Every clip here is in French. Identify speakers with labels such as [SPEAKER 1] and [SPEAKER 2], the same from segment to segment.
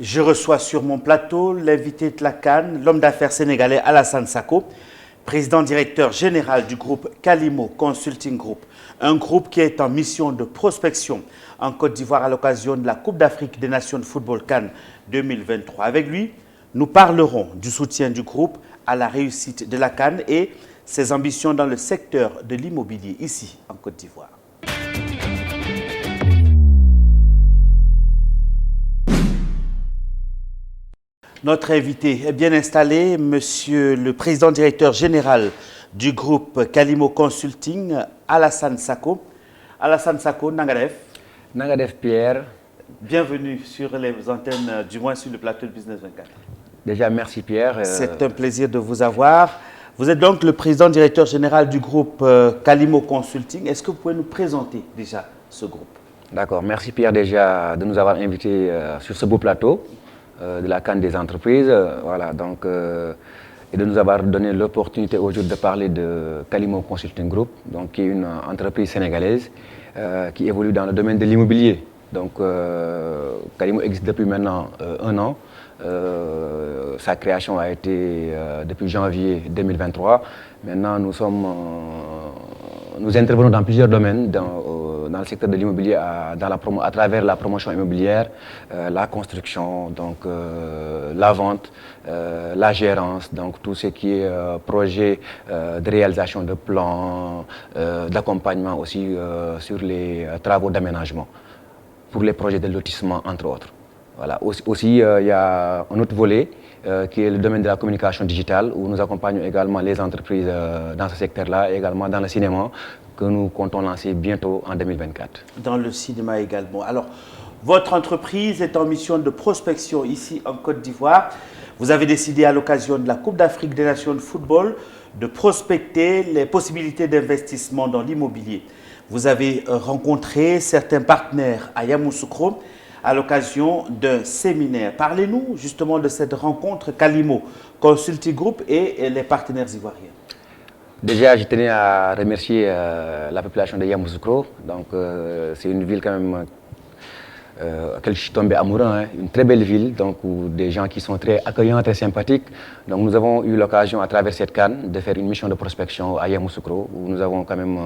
[SPEAKER 1] Je reçois sur mon plateau l'invité de la CAN, l'homme d'affaires sénégalais Alassane Sako, président directeur général du groupe Kalimo Consulting Group, un groupe qui est en mission de prospection en Côte d'Ivoire à l'occasion de la Coupe d'Afrique des Nations de football CAN 2023. Avec lui, nous parlerons du soutien du groupe à la réussite de la CAN et ses ambitions dans le secteur de l'immobilier ici en Côte d'Ivoire. Notre invité est bien installé, monsieur le président directeur général du groupe Kalimo Consulting, Alassane Sako. Alassane Sako, Nangadef.
[SPEAKER 2] Nangadef Pierre.
[SPEAKER 1] Bienvenue sur les antennes, du moins sur le plateau de Business 24.
[SPEAKER 2] Déjà, merci Pierre.
[SPEAKER 1] C'est un plaisir de vous avoir. Vous êtes donc le président directeur général du groupe Kalimo Consulting. Est-ce que vous pouvez nous présenter déjà ce groupe?
[SPEAKER 2] D'accord, merci Pierre déjà de nous avoir invités sur ce beau plateau de la CAN des entreprises. Voilà, donc, et de nous avoir donné l'opportunité aujourd'hui de parler de Kalimo Consulting Group, donc, qui est une entreprise sénégalaise qui évolue dans le domaine de l'immobilier. Donc, Kalimo existe depuis maintenant un an. Sa création a été depuis janvier 2023. Maintenant, nous intervenons dans plusieurs domaines, dans le secteur de l'immobilier, à travers la promotion immobilière, la construction, donc, la vente, la gérance, donc tout ce qui est projet de réalisation de plans, d'accompagnement aussi sur les travaux d'aménagement, pour les projets de lotissement, entre autres. Voilà. Aussi, il y a un autre volet qui est le domaine de la communication digitale, où nous accompagnons également les entreprises dans ce secteur-là, et également dans le cinéma, que nous comptons lancer bientôt en 2024.
[SPEAKER 1] Dans le cinéma également. Alors, votre entreprise est en mission de prospection ici en Côte d'Ivoire. Vous avez décidé à l'occasion de la Coupe d'Afrique des Nations de football de prospecter les possibilités d'investissement dans l'immobilier. Vous avez rencontré certains partenaires à Yamoussoukro à l'occasion d'un séminaire. Parlez-nous justement de cette rencontre Kalimo Consulting Group et les partenaires ivoiriens.
[SPEAKER 2] Déjà, je tenais à remercier la population de Yamoussoukro. Donc, c'est une ville quand même à laquelle je suis tombé amoureux, hein. Une très belle ville, donc, où des gens qui sont très accueillants, très sympathiques. Donc, nous avons eu l'occasion à travers cette CAN de faire une mission de prospection à Yamoussoukro, où nous avons quand même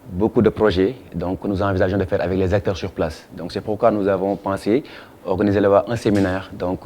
[SPEAKER 2] beaucoup de projets, donc, que nous envisageons de faire avec les acteurs sur place. Donc, c'est pourquoi nous avons pensé organiser là-bas un séminaire. Donc,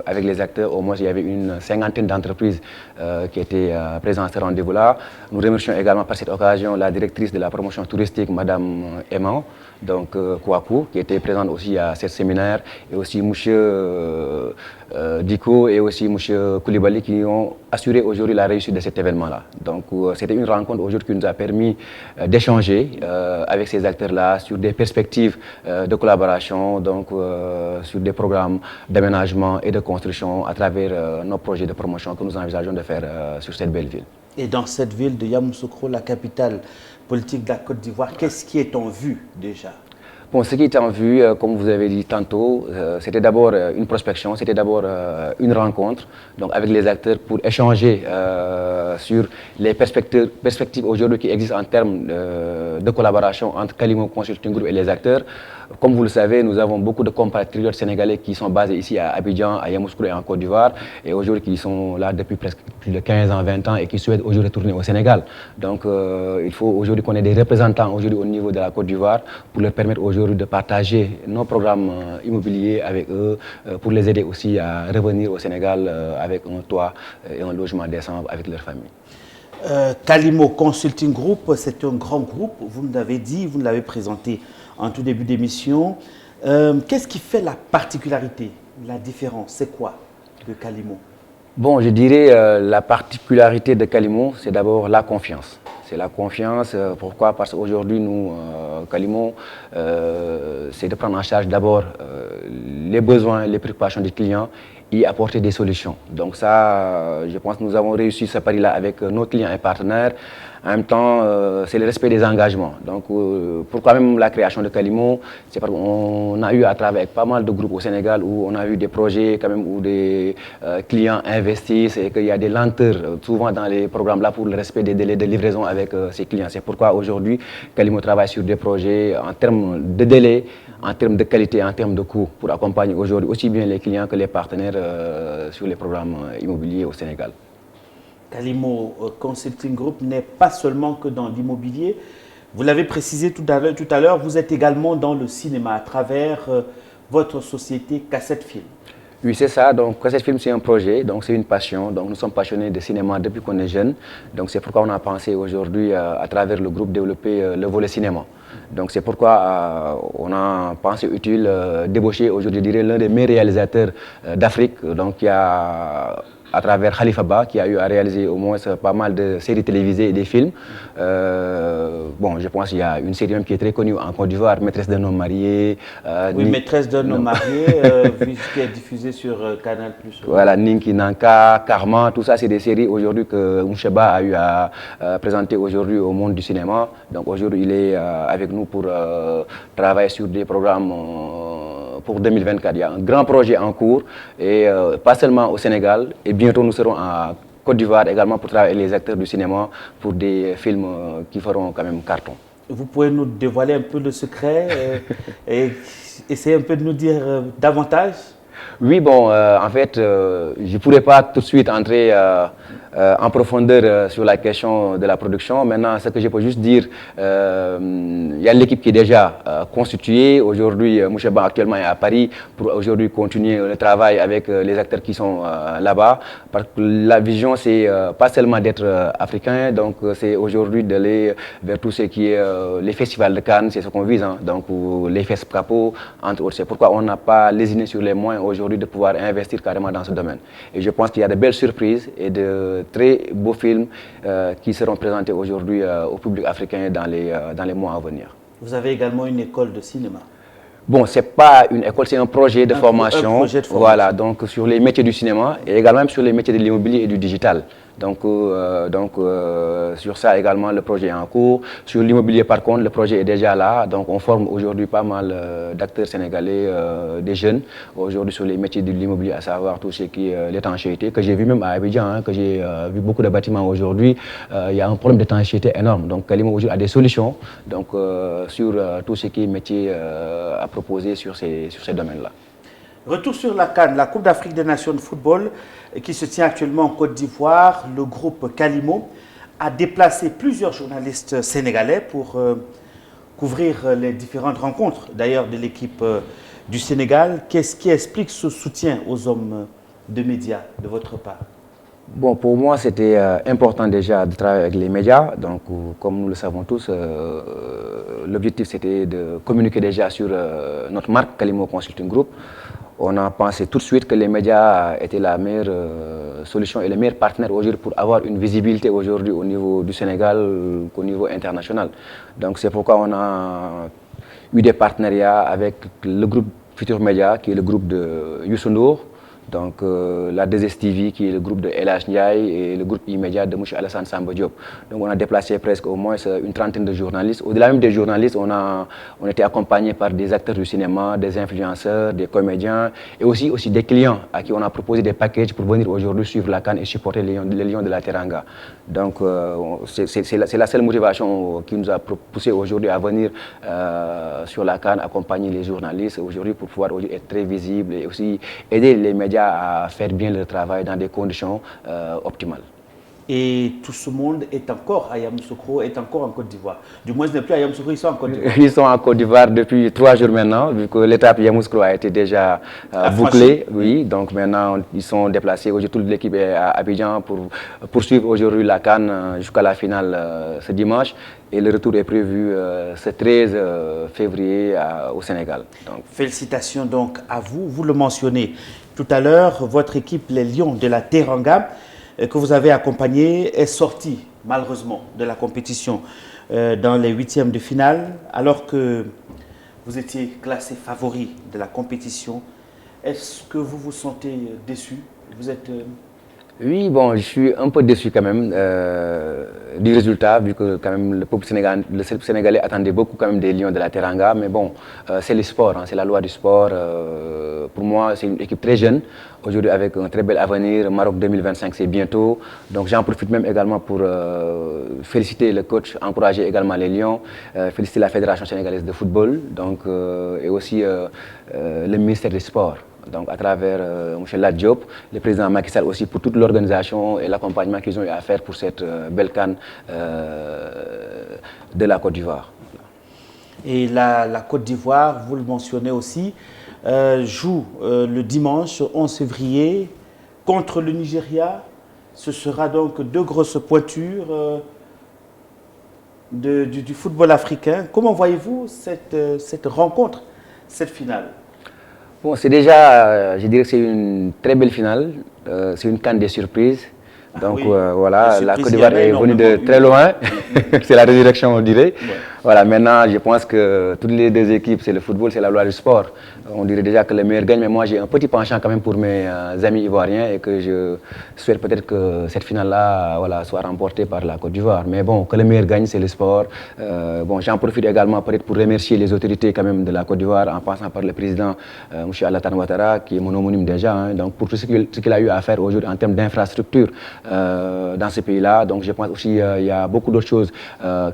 [SPEAKER 2] avec les acteurs, au moins, il y avait une cinquantaine d'entreprises qui étaient présentes à ce rendez-vous-là. Nous remercions également par cette occasion la directrice de la promotion touristique, Madame Emma, donc Kouakou, qui était présente aussi à ce séminaire, et aussi Monsieur Diko et aussi Monsieur Koulibaly, qui ont assuré aujourd'hui la réussite de cet événement-là. Donc, c'était une rencontre aujourd'hui qui nous a permis d'échanger avec ces acteurs-là sur des perspectives de collaboration, donc sur des programmes d'aménagement et de construction à travers nos projets de promotion que nous envisageons de faire sur cette belle ville.
[SPEAKER 1] Et dans cette ville de Yamoussoukro, la capitale politique de la Côte d'Ivoire, qu'est-ce qui est en vue déjà?
[SPEAKER 2] Bon, ce qui est en vue, comme vous avez dit tantôt, c'était d'abord une prospection, c'était d'abord une rencontre donc avec les acteurs pour échanger sur les perspectives aujourd'hui qui existent en termes de collaboration entre Kalimo Consulting Group et les acteurs. Comme vous le savez, nous avons beaucoup de compatriotes sénégalais qui sont basés ici à Abidjan, à Yamoussoukro et en Côte d'Ivoire, et aujourd'hui qui sont là depuis presque plus de 15 ans, 20 ans et qui souhaitent aujourd'hui retourner au Sénégal. Donc il faut aujourd'hui qu'on ait des représentants aujourd'hui au niveau de la Côte d'Ivoire pour leur permettre aujourd'hui de partager nos programmes immobiliers avec eux, pour les aider aussi à revenir au Sénégal avec un toit et un logement décent avec leur famille.
[SPEAKER 1] Kalimo Consulting Group, c'est un grand groupe, vous me l'avez dit, vous me l'avez présenté en tout début d'émission. Qu'est-ce qui fait la particularité, la différence? C'est quoi de Kalimo?
[SPEAKER 2] Bon, je dirais la particularité de Kalimo, c'est d'abord la confiance. C'est la confiance. Pourquoi? Parce qu'aujourd'hui, nous, Kalimo, c'est de prendre en charge d'abord les besoins, les préoccupations des clients y apporter des solutions. Donc ça, je pense que nous avons réussi ce pari-là avec nos clients et partenaires. En même temps, c'est le respect des engagements. Donc, pourquoi même la création de Kalimo? C'est parce qu'on a eu à travailler avec pas mal de groupes au Sénégal où on a eu des projets quand même où des clients investissent et qu'il y a des lenteurs souvent dans les programmes-là pour le respect des délais de livraison avec ces clients. C'est pourquoi aujourd'hui, Kalimo travaille sur des projets en termes de délai, en termes de qualité, en termes de coût, pour accompagner aujourd'hui aussi bien les clients que les partenaires sur les programmes immobiliers au Sénégal.
[SPEAKER 1] Kalimo Consulting Group n'est pas seulement que dans l'immobilier. Vous l'avez précisé tout à l'heure, vous êtes également dans le cinéma à travers votre société Cassette Film.
[SPEAKER 2] Oui, c'est ça. Donc, Cassette Film, c'est un projet, donc c'est une passion. Donc, nous sommes passionnés de cinéma depuis qu'on est jeune. Donc, c'est pourquoi on a pensé aujourd'hui, à travers le groupe, développer le volet cinéma. Donc, c'est pourquoi on a pensé utile d'ébaucher aujourd'hui, je dirais, l'un des meilleurs réalisateurs d'Afrique. Donc, il y a à travers Khalifa Ba, qui a eu à réaliser au moins pas mal de séries télévisées et des films. Bon, je pense qu'il y a une série même qui est très connue en Côte d'Ivoire, Maîtresse d'un homme marié.
[SPEAKER 1] Oui, Maîtresse d'un homme marié, qui est diffusée sur Canal+.
[SPEAKER 2] Voilà, Ninki Nanka, Karma, tout ça, c'est des séries aujourd'hui que Moucheba a eu à présenter aujourd'hui au monde du cinéma. Donc aujourd'hui, il est avec nous pour travailler sur des programmes pour 2024. Il y a un grand projet en cours, et pas seulement au Sénégal, et bientôt nous serons à Côte d'Ivoire également pour travailler avec les acteurs du cinéma pour des films qui feront quand même carton.
[SPEAKER 1] Vous pouvez nous dévoiler un peu le secret et essayer un peu de nous dire davantage?
[SPEAKER 2] Oui, bon, en fait, je ne pourrais pas tout de suite entrer en profondeur sur la question de la production. Maintenant, ce que je peux juste dire, il y a l'équipe qui est déjà constituée. Aujourd'hui, Moucheba actuellement est à Paris pour aujourd'hui continuer le travail avec les acteurs qui sont là-bas. Parce que la vision, c'est pas seulement d'être africain, donc c'est aujourd'hui d'aller vers tout ce qui est les festivals de Cannes, c'est ce qu'on vise, hein, donc les FESPCAPO, entre autres. C'est pourquoi on n'a pas lésiné sur les moyens aujourd'hui de pouvoir investir carrément dans ce domaine. Et je pense qu'il y a de belles surprises et de très beaux films qui seront présentés aujourd'hui au public africain dans les mois à venir.
[SPEAKER 1] Vous avez également une école de cinéma?
[SPEAKER 2] Bon, ce n'est pas une école, c'est un projet de formation.
[SPEAKER 1] Un projet de formation.
[SPEAKER 2] Voilà, donc sur les métiers du cinéma et également même sur les métiers de l'immobilier et du digital. Donc sur ça également, le projet est en cours. Sur l'immobilier, par contre, le projet est déjà là. Donc on forme aujourd'hui pas mal d'acteurs sénégalais, des jeunes, aujourd'hui sur les métiers de l'immobilier, à savoir tout ce qui est l'étanchéité, que j'ai vu même à Abidjan, hein, que j'ai vu beaucoup de bâtiments aujourd'hui. Il y a un problème d'étanchéité énorme. Donc Kalimo aujourd'hui a des solutions donc, sur tout ce qui est métier à proposer sur ces domaines-là.
[SPEAKER 1] Retour sur la CAN, la Coupe d'Afrique des Nations de football, qui se tient actuellement en Côte d'Ivoire. Le groupe Kalimo a déplacé plusieurs journalistes sénégalais pour couvrir les différentes rencontres, d'ailleurs, de l'équipe du Sénégal. Qu'est-ce qui explique ce soutien aux hommes de médias de votre part?
[SPEAKER 2] Bon, pour moi, c'était important déjà de travailler avec les médias. Donc, comme nous le savons tous, l'objectif, c'était de communiquer déjà sur notre marque, Kalimo Consulting Group. On a pensé tout de suite que les médias étaient la meilleure solution et le meilleur partenaire aujourd'hui pour avoir une visibilité aujourd'hui au niveau du Sénégal qu'au niveau international. Donc c'est pourquoi on a eu des partenariats avec le groupe Futur Média, qui est le groupe de Youssou Ndour, donc la 2STV qui est le groupe de El Hadj Ndiaye et le groupe immédiat de M. Alassane Samba Diop. Donc on a déplacé presque au moins une trentaine de journalistes. Au-delà même des journalistes, on était accompagné par des acteurs du cinéma, des influenceurs, des comédiens et aussi des clients à qui on a proposé des packages pour venir aujourd'hui suivre la CAN et supporter les Lions de la Teranga. Donc c'est la seule motivation qui nous a poussé aujourd'hui à venir sur la CAN, accompagner les journalistes aujourd'hui pour pouvoir être très visible et aussi aider les médias à faire bien leur travail dans des conditions optimales.
[SPEAKER 1] Et tout ce monde est encore à Yamoussoukro, est encore en Côte d'Ivoire. Du moins, ce n'est plus à Yamoussoukro, ils sont en Côte d'Ivoire.
[SPEAKER 2] Ils sont en Côte d'Ivoire depuis 3 jours maintenant, vu que l'étape Yamoussoukro a été déjà bouclée. Oui, donc maintenant, ils sont déplacés. Aujourd'hui, toute l'équipe est à Abidjan pour poursuivre aujourd'hui la CAN jusqu'à la finale ce dimanche. Et le retour est prévu ce 13 février au Sénégal. Donc.
[SPEAKER 1] Félicitations donc à vous. Vous le mentionnez tout à l'heure, votre équipe, les Lions de la Teranga, que vous avez accompagné, est sortie malheureusement de la compétition dans les 8e de finale, alors que vous étiez classé favori de la compétition. Est-ce que vous vous sentez déçu? Vous êtes...
[SPEAKER 2] Oui, bon, je suis un peu déçu quand même du résultat, vu que quand même le peuple sénégalais attendait beaucoup quand même des Lions de la Teranga. Mais bon, c'est le sport, hein, c'est la loi du sport. Pour moi, c'est une équipe très jeune, aujourd'hui avec un très bel avenir. Maroc 2025, c'est bientôt. Donc j'en profite même également pour féliciter le coach, encourager également les Lions, féliciter la Fédération sénégalaise de football, donc, et aussi le ministère des Sports. Donc à travers M. Lat Diop, le président Macky Sall aussi pour toute l'organisation et l'accompagnement qu'ils ont eu à faire pour cette belle CAN de la Côte d'Ivoire.
[SPEAKER 1] Et la Côte d'Ivoire, vous le mentionnez aussi, joue le dimanche 11 février contre le Nigeria. Ce sera donc deux grosses pointures du football africain. Comment voyez-vous cette rencontre, cette finale?
[SPEAKER 2] Bon, c'est déjà, je dirais que c'est une très belle finale. C'est une CAN des surprises. Donc oui, voilà, la Côte d'Ivoire est venue de très loin. C'est la résurrection, on dirait. Ouais. Voilà, maintenant, je pense que toutes les deux équipes, c'est le football, c'est la loi du sport. On dirait déjà que le meilleur gagne, mais moi, j'ai un petit penchant quand même pour mes amis ivoiriens et que je souhaite peut-être que cette finale-là voilà, soit remportée par la Côte d'Ivoire. Mais bon, que le meilleur gagne, c'est le sport. Bon, j'en profite également peut-être pour remercier les autorités quand même de la Côte d'Ivoire, en passant par le président M. Alassane Ouattara, qui est mon homonyme déjà, hein, donc pour tout ce qu'il a eu à faire aujourd'hui en termes d'infrastructure dans ce pays-là. Donc je pense aussi qu'il y a beaucoup d'autres choses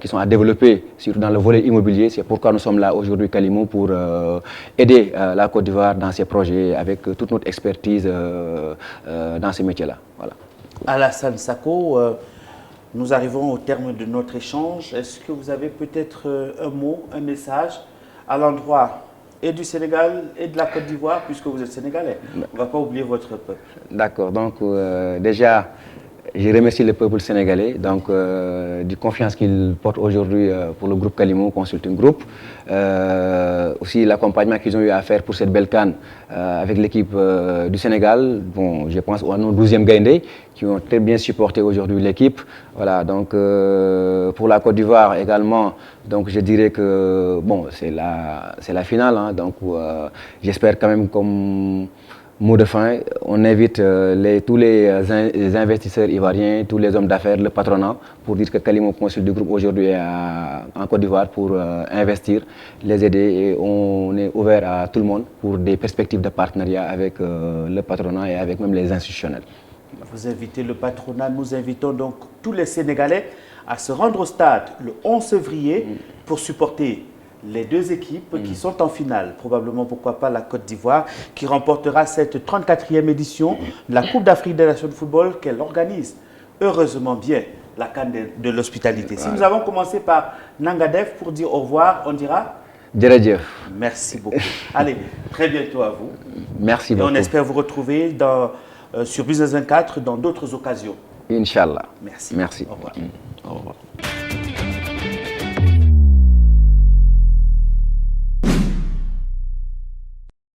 [SPEAKER 2] qui sont à développer, surtout dans le volet immobilier. C'est pourquoi nous sommes là aujourd'hui, Kalimou, pour aider la Côte d'Ivoire dans ses projets avec toute notre expertise dans ces métiers-là. Voilà.
[SPEAKER 1] Alassane Sako, nous arrivons au terme de notre échange. Est-ce que vous avez peut-être un mot, un message à l'endroit et du Sénégal et de la Côte d'Ivoire, puisque vous êtes sénégalais? On ne va pas oublier votre peuple.
[SPEAKER 2] D'accord. Donc déjà, je remercie le peuple sénégalais donc, du confiance qu'il porte aujourd'hui pour le groupe Kalimou Consulting Group. Aussi l'accompagnement qu'ils ont eu à faire pour cette belle CAN avec l'équipe du Sénégal. Bon, je pense à nos 12e Gaïndé qui ont très bien supporté aujourd'hui l'équipe. Voilà, donc pour la Côte d'Ivoire également, donc je dirais que bon, c'est la finale. Hein, donc j'espère quand même comme mot de fin, on invite tous les investisseurs ivoiriens, tous les hommes d'affaires, le patronat, pour dire que Kalimou Consul du groupe aujourd'hui est en Côte d'Ivoire pour investir, les aider et on est ouvert à tout le monde pour des perspectives de partenariat avec le patronat et avec même les institutionnels.
[SPEAKER 1] Vous invitez le patronat, nous invitons donc tous les Sénégalais à se rendre au stade le 11 février pour supporter les deux équipes qui sont en finale, probablement pourquoi pas la Côte d'Ivoire, qui remportera cette 34e édition de la Coupe d'Afrique des Nations de football qu'elle organise. Heureusement bien, la CAN de l'hospitalité. Si nous avons commencé par Nangadev pour dire au revoir, on dira
[SPEAKER 2] Djeredjef.
[SPEAKER 1] Merci beaucoup. Allez, très bientôt à vous.
[SPEAKER 2] Merci beaucoup.
[SPEAKER 1] Et on espère vous retrouver sur Business 24 dans d'autres occasions.
[SPEAKER 2] Inch'Allah.
[SPEAKER 1] Merci.
[SPEAKER 2] Merci.
[SPEAKER 1] Au revoir.
[SPEAKER 2] Au revoir.